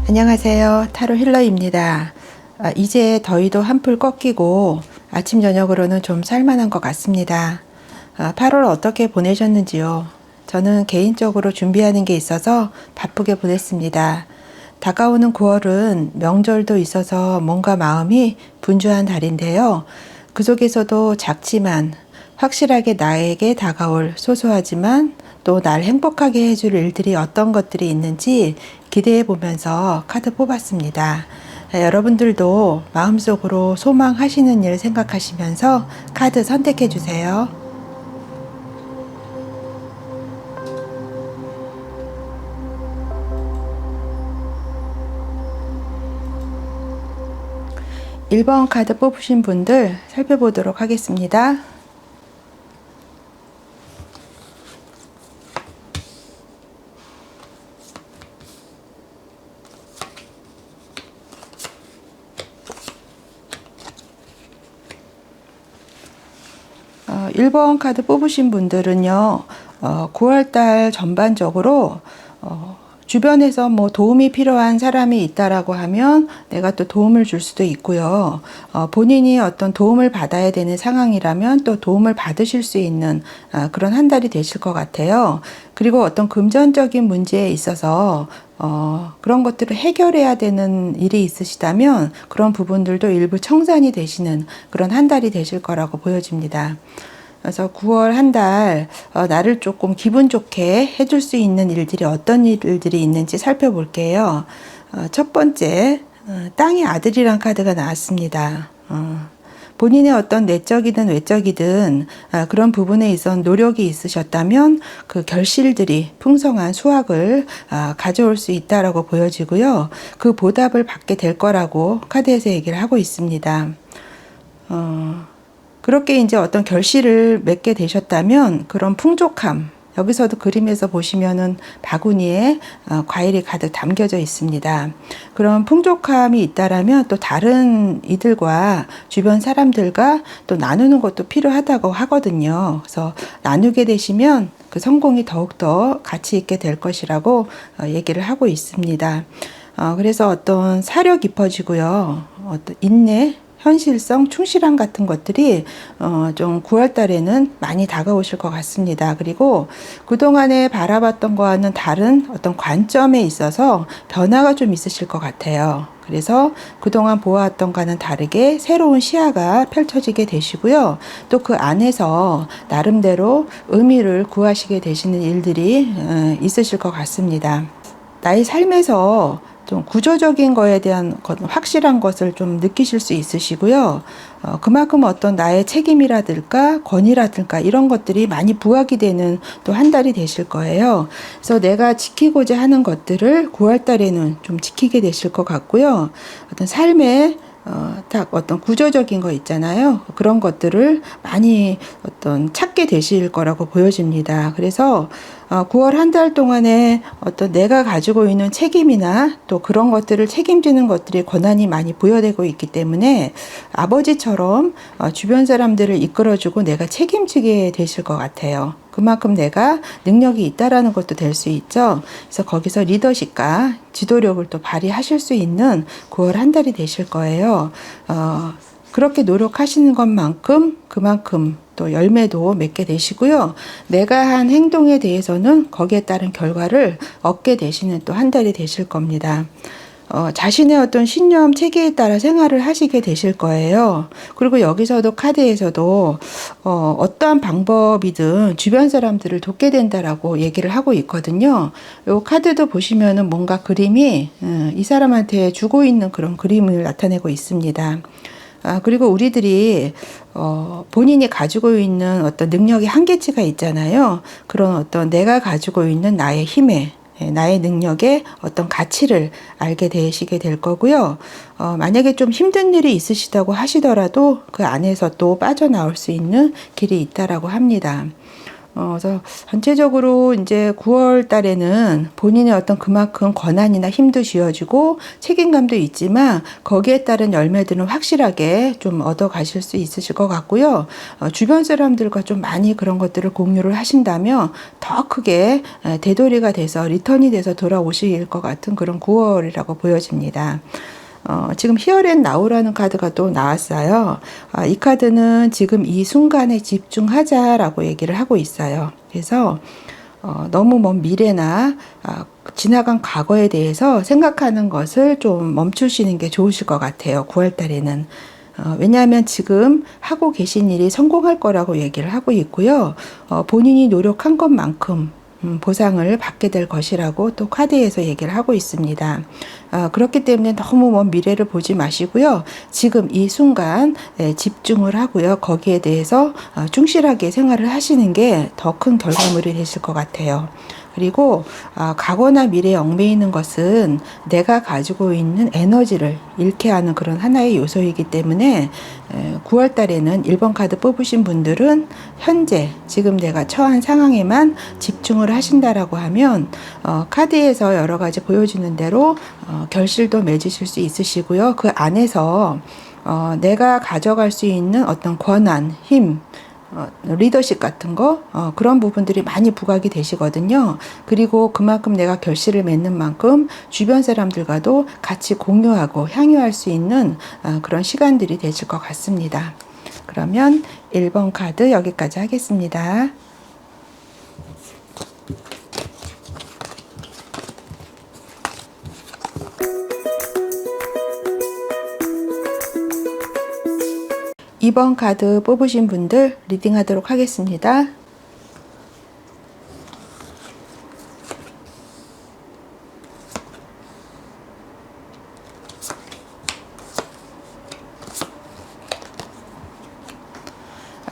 안녕하세요. 타로 힐러입니다. 이제 더위도 한풀 꺾이고 아침 저녁으로는 좀 살만한 것 같습니다. 8월 어떻게 보내셨는지요? 저는 개인적으로 준비하는 게 있어서 바쁘게 보냈습니다. 다가오는 9월은 명절도 있어서 뭔가 마음이 분주한 달인데요. 그 속에서도 작지만 확실하게 나에게 다가올 소소하지만 또 날 행복하게 해줄 일들이 어떤 것들이 있는지 기대해 보면서 카드 뽑았습니다. 여러분들도 마음속으로 소망하시는 일 생각하시면서 카드 선택해 주세요. (1번) 카드 뽑으신 분들 살펴보도록 하겠습니다. 1번 카드 뽑으신 분들은요, 9월달 전반적으로 주변에서 뭐 도움이 필요한 사람이 있다라고 하면 내가 또 도움을 줄 수도 있고요. 본인이 어떤 도움을 받아야 되는 상황이라면 또 도움을 받으실 수 있는 그런 한 달이 되실 것 같아요. 그리고 어떤 금전적인 문제에 있어서 그런 것들을 해결해야 되는 일이 있으시다면 그런 부분들도 일부 청산이 되시는 그런 한 달이 되실 거라고 보여집니다. 그래서 9월 한 달 나를 조금 기분 좋게 해줄 수 있는 일들이 어떤 일들이 있는지 살펴볼게요. 첫 번째, 땅의 아들이란 카드가 나왔습니다. 본인의 어떤 내적이든 외적이든 그런 부분에 있어 노력이 있으셨다면 그 결실들이 풍성한 수확을 가져올 수 있다라고 보여지고요. 그 보답을 받게 될 거라고 카드에서 얘기를 하고 있습니다. 그렇게 이제 어떤 결실을 맺게 되셨다면 그런 풍족함, 여기서도 그림에서 보시면은 바구니에 과일이 가득 담겨져 있습니다. 그런 풍족함이 있다라면 또 다른 이들과 주변 사람들과 또 나누는 것도 필요하다고 하거든요. 그래서 나누게 되시면 그 성공이 더욱더 가치 있게 될 것이라고 얘기를 하고 있습니다. 그래서 어떤 사려 깊어지고요. 어떤 인내, 현실성, 충실함 같은 것들이 좀 9월 달에는 많이 다가오실 것 같습니다. 그리고 그동안에 바라봤던 거와는 다른 어떤 관점에 있어서 변화가 좀 있으실 것 같아요. 그래서 그동안 보아왔던 것과는 다르게 새로운 시야가 펼쳐지게 되시고요. 또 그 안에서 나름대로 의미를 구하시게 되시는 일들이 있으실 것 같습니다. 나의 삶에서 좀 구조적인 거에 대한 확실한 것을 좀 느끼실 수 있으시고요. 그만큼 어떤 나의 책임이라든가 권위라든가 이런 것들이 많이 부각이 되는 또 한 달이 되실 거예요. 그래서 내가 지키고자 하는 것들을 9월 달에는 좀 지키게 되실 것 같고요. 어떤 삶의 딱 어떤 구조적인 거 있잖아요. 그런 것들을 많이 어떤 찾게 되실 거라고 보여집니다. 그래서 9월 한 달 동안에 어떤 내가 가지고 있는 책임이나 또 그런 것들을 책임지는 것들이 권한이 많이 부여되고 있기 때문에 아버지처럼 주변 사람들을 이끌어주고 내가 책임지게 되실 것 같아요. 그만큼 내가 능력이 있다라는 것도 될 수 있죠. 그래서 거기서 리더십과 지도력을 또 발휘하실 수 있는 9월 한 달이 되실 거예요. 그렇게 노력하시는 것만큼 그만큼 또 열매도 맺게 되시고요. 내가 한 행동에 대해서는 거기에 따른 결과를 얻게 되시는 또 한 달이 되실 겁니다. 자신의 어떤 신념, 체계에 따라 생활을 하시게 되실 거예요. 그리고 여기서도 카드에서도 어떠한 방법이든 주변 사람들을 돕게 된다라고 얘기를 하고 있거든요. 이 카드도 보시면은 뭔가 그림이 이 사람한테 주고 있는 그런 그림을 나타내고 있습니다. 그리고 우리들이 본인이 가지고 있는 어떤 능력의 한계치가 있잖아요. 그런 어떤 내가 가지고 있는 나의 힘에 나의 능력의 어떤 가치를 알게 되시게 될 거고요. 만약에 좀 힘든 일이 있으시다고 하시더라도 그 안에서 또 빠져나올 수 있는 길이 있다라고 합니다. 그래서 전체적으로 이제 9월 달에는 본인의 어떤 그만큼 권한이나 힘도 쥐어지고 책임감도 있지만 거기에 따른 열매들은 확실하게 좀 얻어 가실 수 있으실 것 같고요. 주변 사람들과 좀 많이 그런 것들을 공유를 하신다면 더 크게 되돌이가 돼서 리턴이 돼서 돌아오실 것 같은 그런 9월이라고 보여집니다. 지금 Here and Now라는 카드가 또 나왔어요. 이 카드는 지금 이 순간에 집중하자라고 얘기를 하고 있어요. 그래서 너무 먼 미래나 지나간 과거에 대해서 생각하는 것을 좀 멈추시는 게 좋으실 것 같아요. 9월 달에는. 왜냐하면 지금 하고 계신 일이 성공할 거라고 얘기를 하고 있고요. 본인이 노력한 것만큼 보상을 받게 될 것이라고 또 카드에서 얘기를 하고 있습니다. 그렇기 때문에 너무 먼 미래를 보지 마시고요. 지금 이 순간 집중을 하고요. 거기에 대해서 충실하게 생활을 하시는 게 더 큰 결과물이 되실 것 같아요. 그리고 과거나 미래에 얽매이는 것은 내가 가지고 있는 에너지를 잃게 하는 그런 하나의 요소이기 때문에 9월 달에는 1번 카드 뽑으신 분들은 현재 지금 내가 처한 상황에만 집중을 하신다라고 하면 카드에서 여러 가지 보여주는 대로 결실도 맺으실 수 있으시고요. 그 안에서 내가 가져갈 수 있는 어떤 권한, 힘, 리더십 같은 거 그런 부분들이 많이 부각이 되시거든요. 그리고 그만큼 내가 결실을 맺는 만큼 주변 사람들과도 같이 공유하고 향유할 수 있는 그런 시간들이 되실 것 같습니다. 그러면 1번 카드 여기까지 하겠습니다. 2번 카드 뽑으신 분들 리딩 하도록 하겠습니다.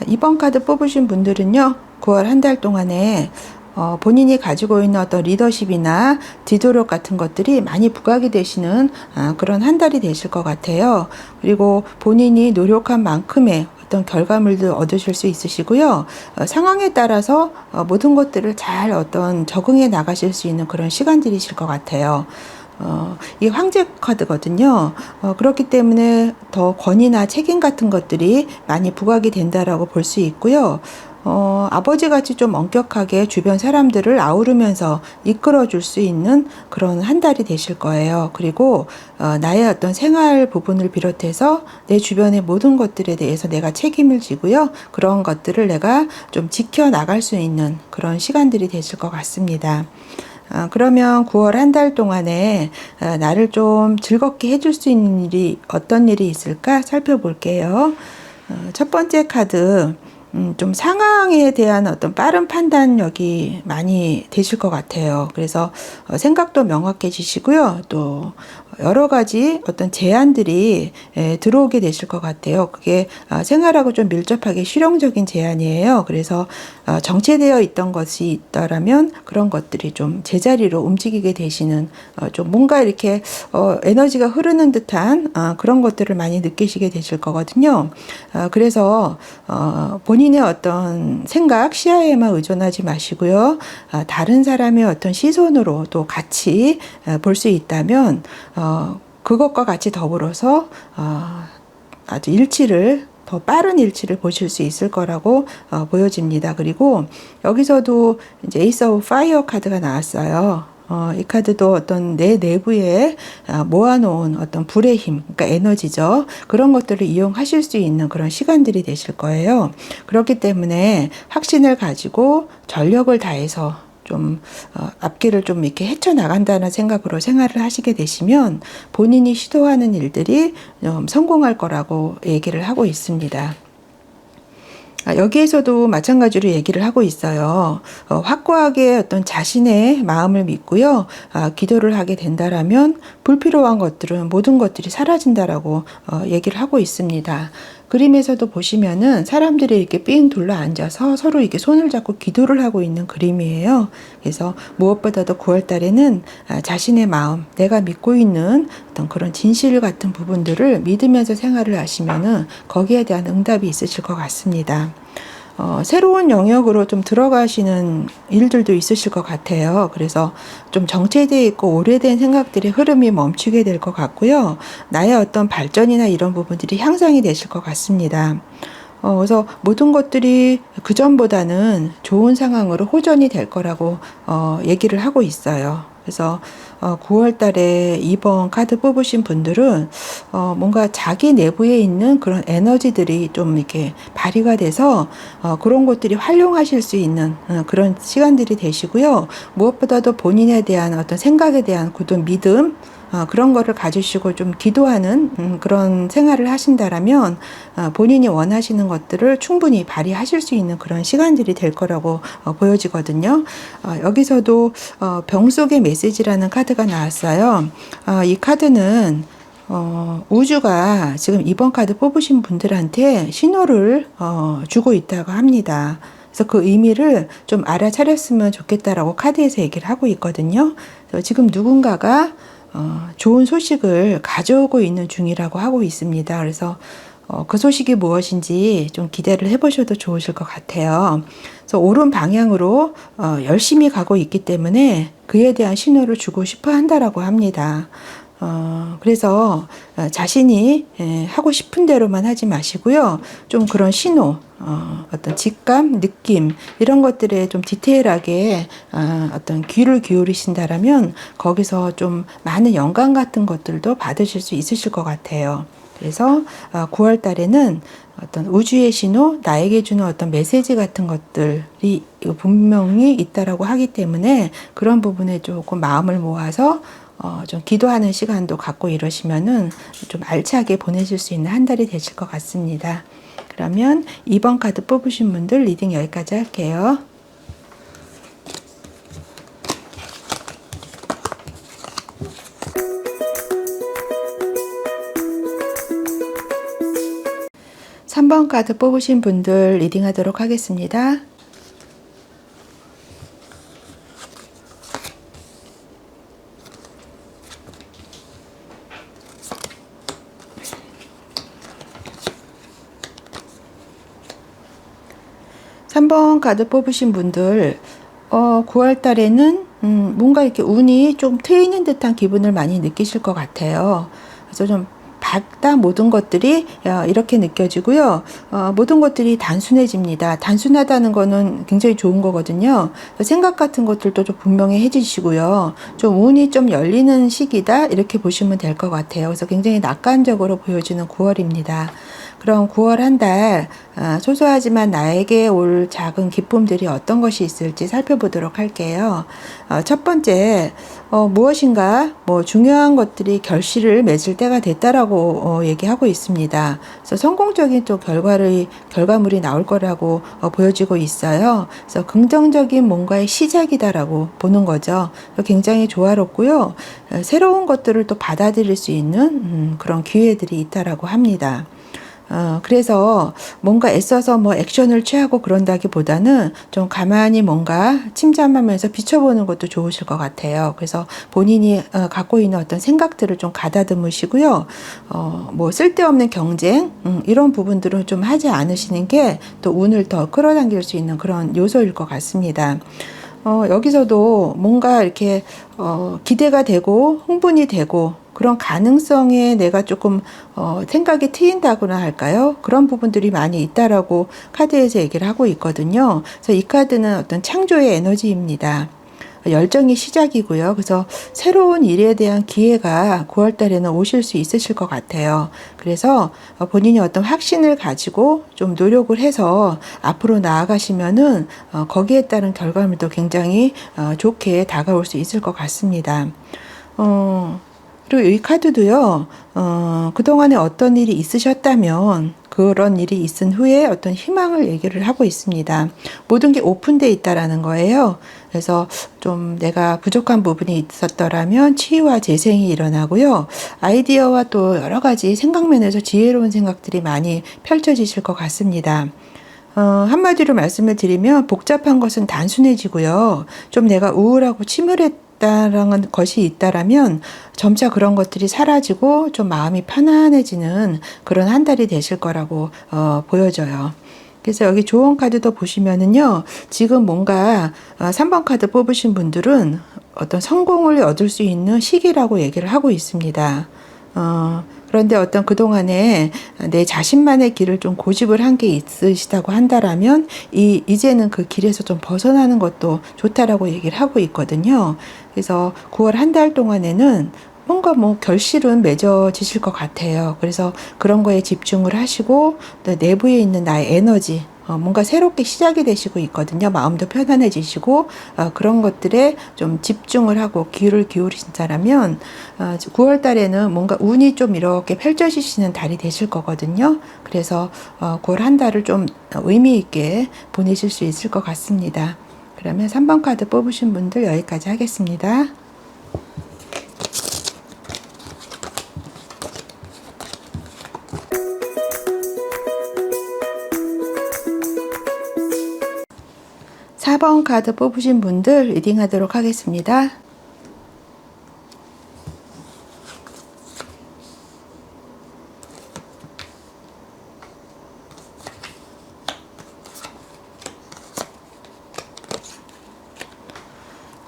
이번 카드 뽑으신 분들은요, 9월 한 달 동안에 본인이 가지고 있는 어떤 리더십이나 지도력 같은 것들이 많이 부각이 되시는 그런 한 달이 되실 것 같아요. 그리고 본인이 노력한 만큼의 어떤 결과물도 얻으실 수 있으시고요. 상황에 따라서 모든 것들을 잘 어떤 적응해 나가실 수 있는 그런 시간들이실 것 같아요. 이 황제 카드거든요. 그렇기 때문에 더 권위나 책임 같은 것들이 많이 부각이 된다라고 볼 수 있고요. 아버지 같이 좀 엄격하게 주변 사람들을 아우르면서 이끌어 줄 수 있는 그런 한 달이 되실 거예요. 그리고 나의 어떤 생활 부분을 비롯해서 내 주변의 모든 것들에 대해서 내가 책임을 지고요. 그런 것들을 내가 좀 지켜 나갈 수 있는 그런 시간들이 되실 것 같습니다. 그러면 9월 한 달 동안에 나를 좀 즐겁게 해줄 수 있는 일이 어떤 일이 있을까 살펴볼게요. 첫 번째 카드, 좀 상황에 대한 어떤 빠른 판단력이 많이 되실 것 같아요. 그래서 생각도 명확해지시고요. 또 여러 가지 어떤 제안들이 들어오게 되실 것 같아요. 그게 생활하고 좀 밀접하게 실용적인 제안이에요. 그래서 정체되어 있던 것이 있다라면 그런 것들이 좀 제자리로 움직이게 되시는 좀 뭔가 이렇게 에너지가 흐르는 듯한 그런 것들을 많이 느끼시게 되실 거거든요. 그래서 본인의 어떤 생각, 시야에만 의존하지 마시고요. 다른 사람의 어떤 시선으로 또 같이 볼 수 있다면 그것과 같이 더불어서 아주 일치를 더 빠른 일치를 보실 수 있을 거라고 보여집니다. 그리고 여기서도 이제 에이스 오브 파이어 카드가 나왔어요. 이 카드도 어떤 내 내부에 모아놓은 어떤 불의 힘, 그러니까 에너지죠. 그런 것들을 이용하실 수 있는 그런 시간들이 되실 거예요. 그렇기 때문에 확신을 가지고 전력을 다해서 좀 앞길을 좀 이렇게 헤쳐나간다는 생각으로 생활을 하시게 되시면 본인이 시도하는 일들이 좀 성공할 거라고 얘기를 하고 있습니다. 여기에서도 마찬가지로 얘기를 하고 있어요. 확고하게 어떤 자신의 마음을 믿고요. 기도를 하게 된다라면 불필요한 것들은 모든 것들이 사라진다라고 얘기를 하고 있습니다. 그림에서도 보시면은 사람들이 이렇게 삥 둘러 앉아서 서로 이렇게 손을 잡고 기도를 하고 있는 그림이에요. 그래서 무엇보다도 9월 달에는 자신의 마음, 내가 믿고 있는 어떤 그런 진실 같은 부분들을 믿으면서 생활을 하시면은 거기에 대한 응답이 있으실 것 같습니다. 새로운 영역으로 좀 들어가시는 일들도 있으실 것 같아요. 그래서 좀 정체되어 있고 오래된 생각들의 흐름이 멈추게 될 것 같고요. 나의 어떤 발전이나 이런 부분들이 향상이 되실 것 같습니다. 그래서 모든 것들이 그전보다는 좋은 상황으로 호전이 될 거라고 얘기를 하고 있어요. 그래서 9월 달에 2번 카드 뽑으신 분들은 뭔가 자기 내부에 있는 그런 에너지들이 좀 이렇게 발휘가 돼서 그런 것들이 활용하실 수 있는 그런 시간들이 되시고요. 무엇보다도 본인에 대한 어떤 생각에 대한 굳은 믿음, 그런 거를 가지시고 좀 기도하는 그런 생활을 하신다라면 본인이 원하시는 것들을 충분히 발휘하실 수 있는 그런 시간들이 될 거라고 보여지거든요. 여기서도 병 속의 메시지라는 카드가 나왔어요. 이 카드는 우주가 지금 이번 카드 뽑으신 분들한테 신호를 주고 있다고 합니다. 그래서 그 의미를 좀 알아차렸으면 좋겠다라고 카드에서 얘기를 하고 있거든요. 그래서 지금 누군가가 좋은 소식을 가져오고 있는 중이라고 하고 있습니다. 그래서 그 소식이 무엇인지 좀 기대를 해보셔도 좋으실 것 같아요. 그래서 옳은 방향으로 열심히 가고 있기 때문에 그에 대한 신호를 주고 싶어 한다라고 합니다. 그래서 자신이 하고 싶은 대로만 하지 마시고요. 좀 그런 신호, 어떤 직감, 느낌 이런 것들에 좀 디테일하게 어떤 귀를 기울이신다라면 거기서 좀 많은 영감 같은 것들도 받으실 수 있으실 것 같아요. 그래서 9월 달에는 어떤 우주의 신호, 나에게 주는 어떤 메시지 같은 것들이 분명히 있다라고 하기 때문에 그런 부분에 조금 마음을 모아서 좀 기도하는 시간도 갖고 이러시면은 좀 알차게 보내실 수 있는 한 달이 되실 것 같습니다. 그러면 2번 카드 뽑으신 분들 리딩 여기까지 할게요. 삼 번 카드 뽑으신 분들 리딩 하도록 하겠습니다. 3번 카드 뽑으신 분들 9월 달에는 뭔가 이렇게 운이 좀 트이는 듯한 기분을 많이 느끼실 것 같아요. 그래서 좀 밝다 모든 것들이 이렇게 느껴지고요. 모든 것들이 단순해집니다. 단순하다는 거는 굉장히 좋은 거거든요. 생각 같은 것들도 좀 분명해지시고요. 좀 운이 좀 열리는 시기다 이렇게 보시면 될 것 같아요. 그래서 굉장히 낙관적으로 보여지는 9월입니다. 그럼 9월 한 달 소소하지만 나에게 올 작은 기쁨들이 어떤 것이 있을지 살펴보도록 할게요. 첫 번째 무엇인가 중요한 것들이 결실을 맺을 때가 됐다라고 얘기하고 있습니다. 그래서 성공적인 또 결과물이 나올 거라고 보여지고 있어요. 그래서 긍정적인 뭔가의 시작이다라고 보는 거죠. 굉장히 조화롭고요. 새로운 것들을 또 받아들일 수 있는 그런 기회들이 있다라고 합니다. 그래서 뭔가 애써서 액션을 취하고 그런다기보다는 좀 가만히 뭔가 침잠하면서 비춰보는 것도 좋으실 것 같아요. 그래서 본인이 갖고 있는 어떤 생각들을 좀 가다듬으시고요. 쓸데없는 경쟁, 이런 부분들은 좀 하지 않으시는 게 또 운을 더 끌어당길 수 있는 그런 요소일 것 같습니다. 여기서도 뭔가 이렇게 기대가 되고 흥분이 되고 그런 가능성에 내가 조금 생각이 트인다거나 할까요? 그런 부분들이 많이 있다라고 카드에서 얘기를 하고 있거든요. 그래서 이 카드는 어떤 창조의 에너지입니다. 열정이 시작이고요. 그래서 새로운 일에 대한 기회가 9월 달에는 오실 수 있으실 것 같아요. 그래서 본인이 어떤 확신을 가지고 좀 노력을 해서 앞으로 나아가시면은 거기에 따른 결과물도 굉장히 좋게 다가올 수 있을 것 같습니다. 그리고 이 카드도요, 그동안에 어떤 일이 있으셨다면 그런 일이 있은 후에 어떤 희망을 얘기를 하고 있습니다. 모든 게 오픈되어 있다라는 거예요. 그래서 좀 내가 부족한 부분이 있었더라면 치유와 재생이 일어나고요. 아이디어와 또 여러 가지 생각면에서 지혜로운 생각들이 많이 펼쳐지실 것 같습니다. 한마디로 말씀을 드리면 복잡한 것은 단순해지고요. 좀 내가 우울하고 침울했다라는 것이 있다라면 점차 그런 것들이 사라지고 좀 마음이 편안해지는 그런 한 달이 되실 거라고 보여져요. 그래서 여기 조언 카드도 보시면은요, 지금 뭔가 3번 카드 뽑으신 분들은 어떤 성공을 얻을 수 있는 시기라고 얘기를 하고 있습니다. 그런데 어떤 그동안에 내 자신만의 길을 좀 고집을 한 게 있으시다고 한다라면, 이제는 그 길에서 좀 벗어나는 것도 좋다라고 얘기를 하고 있거든요. 그래서 9월 한 달 동안에는 뭔가 뭐 결실은 맺어지실 것 같아요. 그래서 그런 거에 집중을 하시고, 또 내부에 있는 나의 에너지, 뭔가 새롭게 시작이 되시고 있거든요. 마음도 편안해지시고, 그런 것들에 좀 집중을 하고 귀를 기울이신다라면, 9월 달에는 뭔가 운이 좀 이렇게 펼쳐지시는 달이 되실 거거든요. 그래서 9월 한 달을 좀 의미 있게 보내실 수 있을 것 같습니다. 그러면 3번 카드 뽑으신 분들 여기까지 하겠습니다. 4번 카드 뽑으신 분들 리딩하도록 하겠습니다.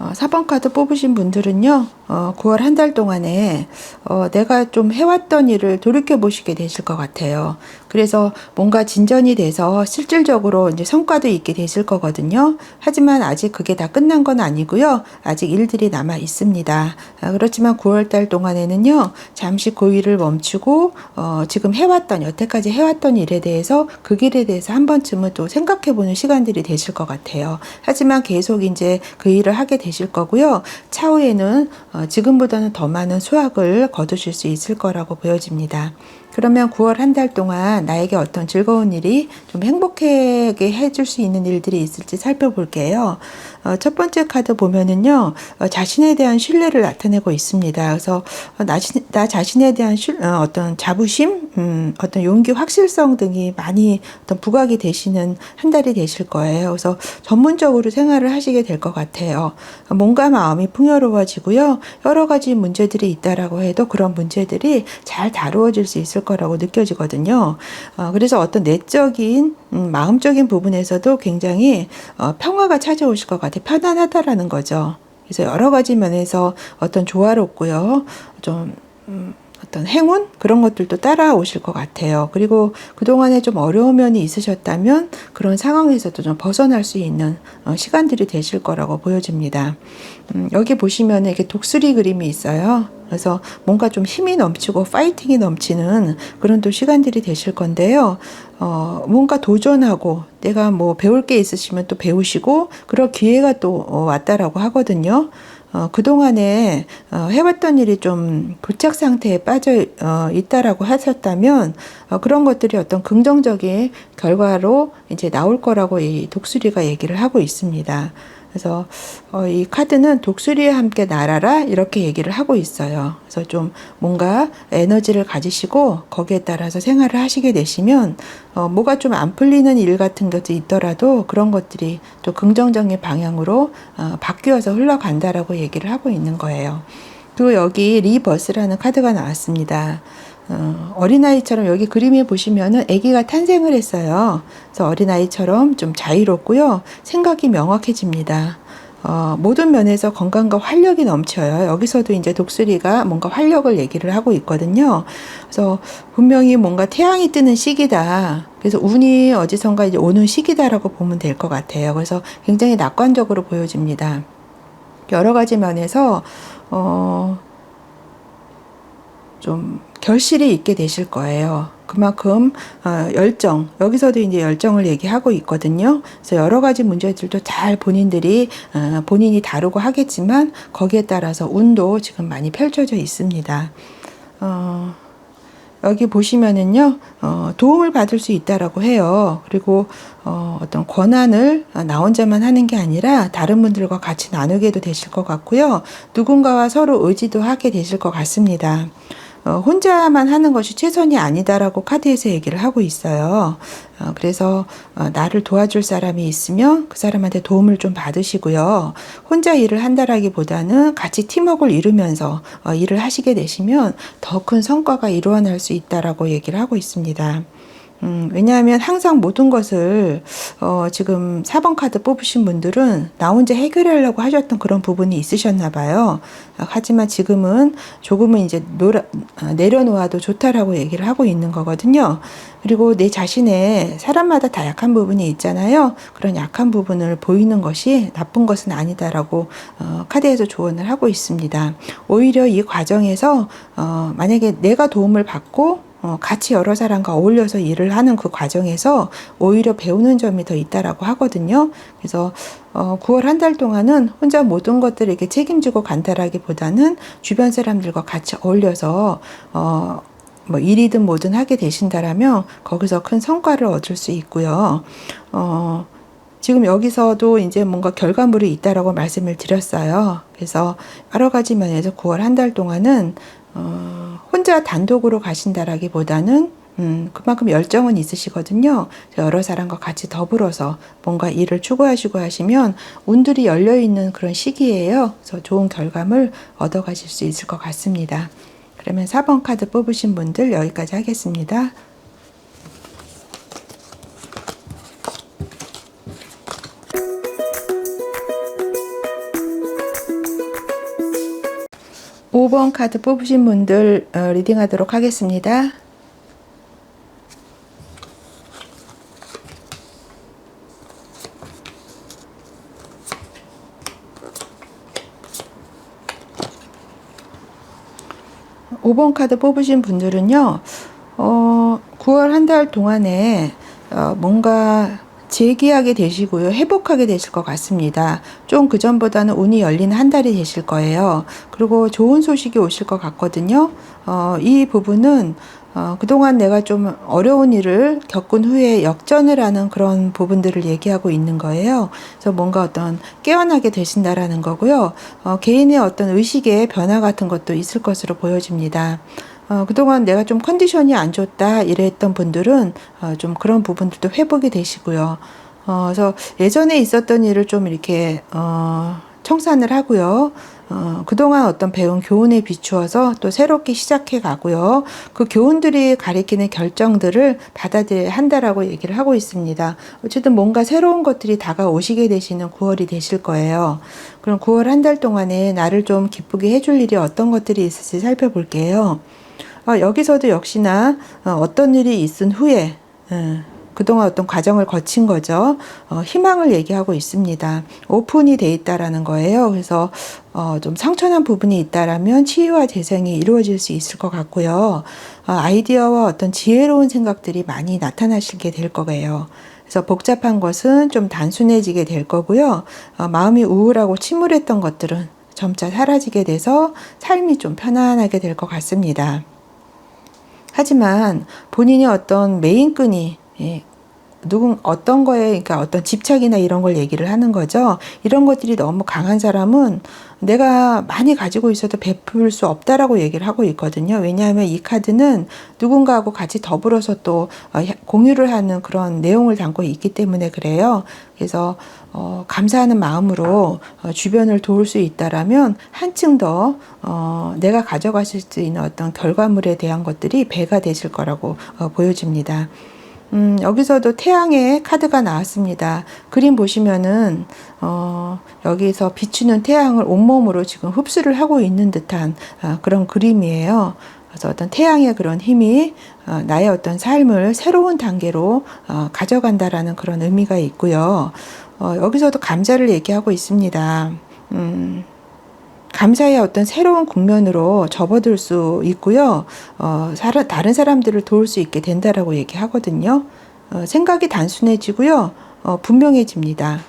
어, 4번 카드 뽑으신 분들은요, 9월 한 달 동안에 내가 좀 해왔던 일을 돌이켜 보시게 되실 것 같아요. 그래서 뭔가 진전이 돼서 실질적으로 이제 성과도 있게 되실 거거든요. 하지만 아직 그게 다 끝난 건 아니고요. 아직 일들이 남아 있습니다. 그렇지만 9월 달 동안에는요, 잠시 그 일을 멈추고 지금 해왔던, 여태까지 해왔던 일에 대해서, 그 길에 대해서 한 번쯤은 또 생각해보는 시간들이 되실 것 같아요. 하지만 계속 이제 그 일을 하게 되실 거고요. 차후에는 지금보다는 더 많은 수확을 거두실 수 있을 거라고 보여집니다. 그러면 9월 한 달 동안 나에게 어떤 즐거운 일이 좀 행복하게 해줄 수 있는 일들이 있을지 살펴볼게요. 첫 번째 카드 보면은요, 자신에 대한 신뢰를 나타내고 있습니다. 그래서 나 자신에 대한 어떤 자부심, 어떤 용기, 확실성 등이 많이 어떤 부각이 되시는 한 달이 되실 거예요. 그래서 전문적으로 생활을 하시게 될 것 같아요. 몸과 마음이 풍요로워지고요. 여러 가지 문제들이 있다라고 해도 그런 문제들이 잘 다루어질 수 있을 거라고 느껴지거든요. 그래서 어떤 내적인 마음적인 부분에서도 굉장히 평화가 찾아오실 것 같아요. 편안하다라는 거죠. 그래서 여러 가지 면에서 어떤 조화롭고요. 좀 어떤 행운 그런 것들도 따라오실 것 같아요. 그리고 그동안에 좀 어려운 면이 있으셨다면 그런 상황에서도 좀 벗어날 수 있는 시간들이 되실 거라고 보여집니다. 여기 보시면 이렇게 독수리 그림이 있어요. 그래서 뭔가 좀 힘이 넘치고 파이팅이 넘치는 그런 또 시간들이 되실 건데요. 뭔가 도전하고 내가 뭐 배울 게 있으시면 또 배우시고 그럴 기회가 또 왔다라고 하거든요. 그동안에 해왔던 일이 좀 고착 상태에 빠져 있다라고 하셨다면 그런 것들이 어떤 긍정적인 결과로 이제 나올 거라고 이 독수리가 얘기를 하고 있습니다. 그래서 이 카드는 독수리와 함께 날아라 이렇게 얘기를 하고 있어요. 그래서 좀 뭔가 에너지를 가지시고 거기에 따라서 생활을 하시게 되시면 뭐가 좀 안 풀리는 일 같은 것도 있더라도 그런 것들이 또 긍정적인 방향으로 바뀌어서 흘러간다라고 얘기를 하고 있는 거예요. 그리고 여기 리버스라는 카드가 나왔습니다. 어린아이처럼 여기 그림에 보시면은 아기가 탄생을 했어요. 그래서 어린아이처럼 좀 자유롭고요. 생각이 명확해집니다. 모든 면에서 건강과 활력이 넘쳐요. 여기서도 이제 독수리가 뭔가 활력을 얘기를 하고 있거든요. 그래서 분명히 뭔가 태양이 뜨는 시기다. 그래서 운이 어디선가 이제 오는 시기다라고 보면 될 것 같아요. 그래서 굉장히 낙관적으로 보여집니다. 여러 가지 면에서, 좀 결실이 있게 되실 거예요. 그만큼 열정, 여기서도 이제 열정을 얘기하고 있거든요. 그래서 여러 가지 문제들도 잘 본인들이 본인이 다루고 하겠지만 거기에 따라서 운도 지금 많이 펼쳐져 있습니다. 여기 보시면은요, 도움을 받을 수 있다라고 해요. 그리고 어떤 권한을 나 혼자만 하는 게 아니라 다른 분들과 같이 나누게도 되실 것 같고요. 누군가와 서로 의지도 하게 되실 것 같습니다. 혼자만 하는 것이 최선이 아니다라고 카드에서 얘기를 하고 있어요. 그래서 나를 도와줄 사람이 있으면 그 사람한테 도움을 좀 받으시고요. 혼자 일을 한다라기보다는 같이 팀워크를 이루면서 일을 하시게 되시면 더 큰 성과가 이루어날 수 있다라고 얘기를 하고 있습니다. 왜냐하면 항상 모든 것을 지금 4번 카드 뽑으신 분들은 나 혼자 해결하려고 하셨던 그런 부분이 있으셨나 봐요. 하지만 지금은 조금은 이제 내려놓아도 좋다라고 얘기를 하고 있는 거거든요. 그리고 내 자신의 사람마다 다 약한 부분이 있잖아요. 그런 약한 부분을 보이는 것이 나쁜 것은 아니다라고 카드에서 조언을 하고 있습니다. 오히려 이 과정에서 만약에 내가 도움을 받고 같이 여러 사람과 어울려서 일을 하는 그 과정에서 오히려 배우는 점이 더 있다라고 하거든요. 그래서 9월 한 달 동안은 혼자 모든 것들을 이렇게 책임지고 간다라기보다는 주변 사람들과 같이 어울려서 뭐 일이든 뭐든 하게 되신다라면 거기서 큰 성과를 얻을 수 있고요. 지금 여기서도 이제 뭔가 결과물이 있다라고 말씀을 드렸어요. 그래서 여러 가지 면에서 9월 한 달 동안은 혼자 단독으로 가신다라기보다는 그만큼 열정은 있으시거든요. 여러 사람과 같이 더불어서 뭔가 일을 추구하시고 하시면 운들이 열려있는 그런 시기예요. 그래서 좋은 결과물 얻어가실 수 있을 것 같습니다. 그러면 4번 카드 뽑으신 분들 여기까지 하겠습니다. 오 번 카드 뽑으신 분들 리딩하도록 하겠습니다. 오 번 카드 뽑으신 분들은요, 9월 한 달 동안에 뭔가 재기하게 되시고요. 회복하게 되실 것 같습니다. 좀 그전보다는 운이 열리는 한 달이 되실 거예요. 그리고 좋은 소식이 오실 것 같거든요. 이 부분은 그동안 내가 좀 어려운 일을 겪은 후에 역전을 하는 그런 부분들을 얘기하고 있는 거예요. 그래서 뭔가 어떤 깨어나게 되신다라는 거고요. 개인의 어떤 의식의 변화 같은 것도 있을 것으로 보여집니다. 그동안 내가 좀 컨디션이 안 좋다 이랬던 분들은 좀 그런 부분들도 회복이 되시고요. 그래서 예전에 있었던 일을 좀 이렇게 청산을 하고요. 그동안 어떤 배운 교훈에 비추어서 또 새롭게 시작해 가고요. 그 교훈들이 가리키는 결정들을 받아들여야 한다라고 얘기를 하고 있습니다. 어쨌든 뭔가 새로운 것들이 다가오시게 되시는 9월이 되실 거예요. 그럼 9월 한 달 동안에 나를 좀 기쁘게 해줄 일이 어떤 것들이 있을지 살펴볼게요. 여기서도 역시나 어떤 일이 있은 후에 그동안 어떤 과정을 거친 거죠. 희망을 얘기하고 있습니다. 오픈이 돼 있다라는 거예요. 그래서 좀 상처난 부분이 있다라면 치유와 재생이 이루어질 수 있을 것 같고요. 아이디어와 어떤 지혜로운 생각들이 많이 나타나시게 될 거예요. 그래서 복잡한 것은 좀 단순해지게 될 거고요. 마음이 우울하고 침울했던 것들은 점차 사라지게 돼서 삶이 좀 편안하게 될 것 같습니다. 하지만 본인이 어떤 메인끈이 어떤 거에, 그러니까 어떤 집착이나 이런 걸 얘기를 하는 거죠. 이런 것들이 너무 강한 사람은 내가 많이 가지고 있어도 베풀 수 없다라고 얘기를 하고 있거든요. 왜냐하면 이 카드는 누군가하고 같이 더불어서 또 공유를 하는 그런 내용을 담고 있기 때문에 그래요. 그래서 감사하는 마음으로 주변을 도울 수 있다라면 한층 더 내가 가져가실 수 있는 어떤 결과물에 대한 것들이 배가 되실 거라고 보여집니다. 여기서도 태양의 카드가 나왔습니다. 그림 보시면은 여기서 비추는 태양을 온몸으로 지금 흡수를 하고 있는 듯한 그런 그림이에요. 그래서 어떤 태양의 그런 힘이 나의 어떤 삶을 새로운 단계로 가져간다라는 그런 의미가 있고요. 여기서도 감사를 얘기하고 있습니다. 감사의 어떤 새로운 국면으로 접어들 수 있고요. 다른 사람들을 도울 수 있게 된다라고 얘기하거든요. 생각이 단순해지고요. 분명해집니다.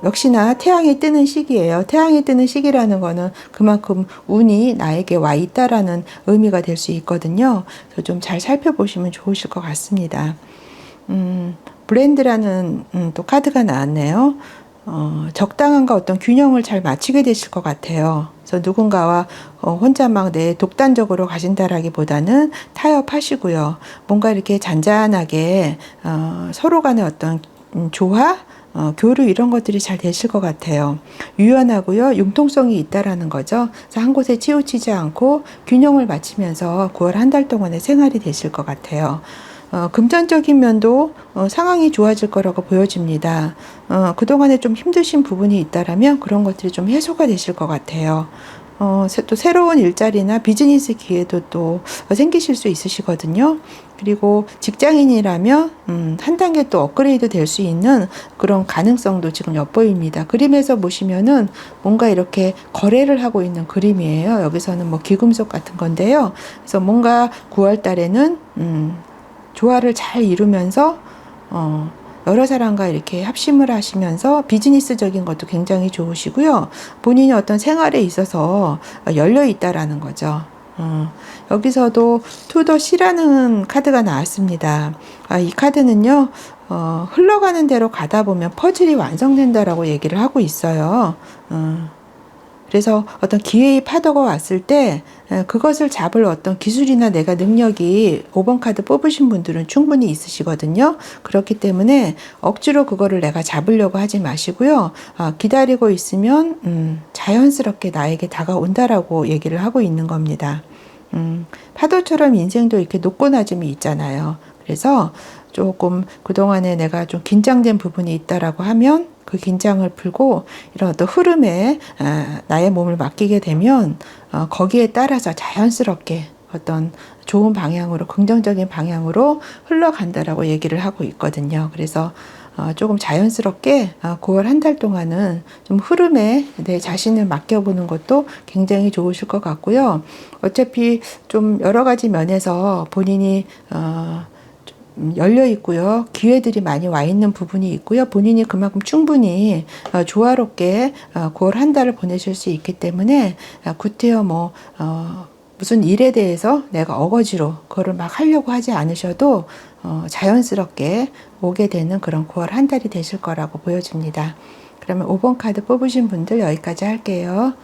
역시나 태양이 뜨는 시기예요. 태양이 뜨는 시기라는 거는 그만큼 운이 나에게 와 있다라는 의미가 될 수 있거든요. 그래서 좀 잘 살펴보시면 좋으실 것 같습니다. 브랜드라는 또 카드가 나왔네요. 적당함과 어떤 균형을 잘 맞추게 되실 것 같아요. 그래서 누군가와 혼자 막 독단적으로 가신다라기보다는 타협하시고요. 뭔가 이렇게 잔잔하게 서로 간의 어떤 조화, 교류 이런 것들이 잘 되실 것 같아요. 유연하고요. 융통성이 있다라는 거죠. 그래서 한 곳에 치우치지 않고 균형을 맞추면서 9월 한 달 동안의 생활이 되실 것 같아요. 금전적인 면도 상황이 좋아질 거라고 보여집니다. 그동안에 좀 힘드신 부분이 있다라면 그런 것들이 좀 해소가 되실 것 같아요. 또 새로운 일자리나 비즈니스 기회도 또 생기실 수 있으시거든요. 그리고 직장인이라면 한 단계 또 업그레이드 될 수 있는 그런 가능성도 지금 엿보입니다. 그림에서 보시면은 뭔가 이렇게 거래를 하고 있는 그림이에요. 여기서는 뭐 귀금속 같은 건데요. 그래서 뭔가 9월 달에는 조화를 잘 이루면서 여러 사람과 이렇게 합심을 하시면서 비즈니스적인 것도 굉장히 좋으시고요. 본인이 어떤 생활에 있어서 열려 있다라는 거죠. 여기서도 투더 C라는 카드가 나왔습니다. 이 카드는요, 흘러가는 대로 가다 보면 퍼즐이 완성된다라고 얘기를 하고 있어요. 그래서 어떤 기회의 파도가 왔을 때 그것을 잡을 어떤 기술이나 내가 능력이 5번 카드 뽑으신 분들은 충분히 있으시거든요. 그렇기 때문에 억지로 그거를 내가 잡으려고 하지 마시고요. 기다리고 있으면 자연스럽게 나에게 다가온다라고 얘기를 하고 있는 겁니다. 파도처럼 인생도 이렇게 높고낮음이 있잖아요. 그래서 조금 그동안에 내가 좀 긴장된 부분이 있다라고 하면 그 긴장을 풀고 이런 어떤 흐름에 나의 몸을 맡기게 되면 거기에 따라서 자연스럽게 어떤 좋은 방향으로, 긍정적인 방향으로 흘러간다라고 얘기를 하고 있거든요. 그래서 조금 자연스럽게 9월 한 달 동안은 좀 흐름에 내 자신을 맡겨보는 것도 굉장히 좋으실 것 같고요. 어차피 좀 여러 가지 면에서 본인이 열려 있고요. 기회들이 많이 와 있는 부분이 있고요. 본인이 그만큼 충분히 조화롭게 9월 한 달을 보내실 수 있기 때문에 구태여 무슨 일에 대해서 내가 어거지로 그거를 막 하려고 하지 않으셔도 자연스럽게 오게 되는 그런 9월 한 달이 되실 거라고 보여집니다. 그러면 5번 카드 뽑으신 분들 여기까지 할게요.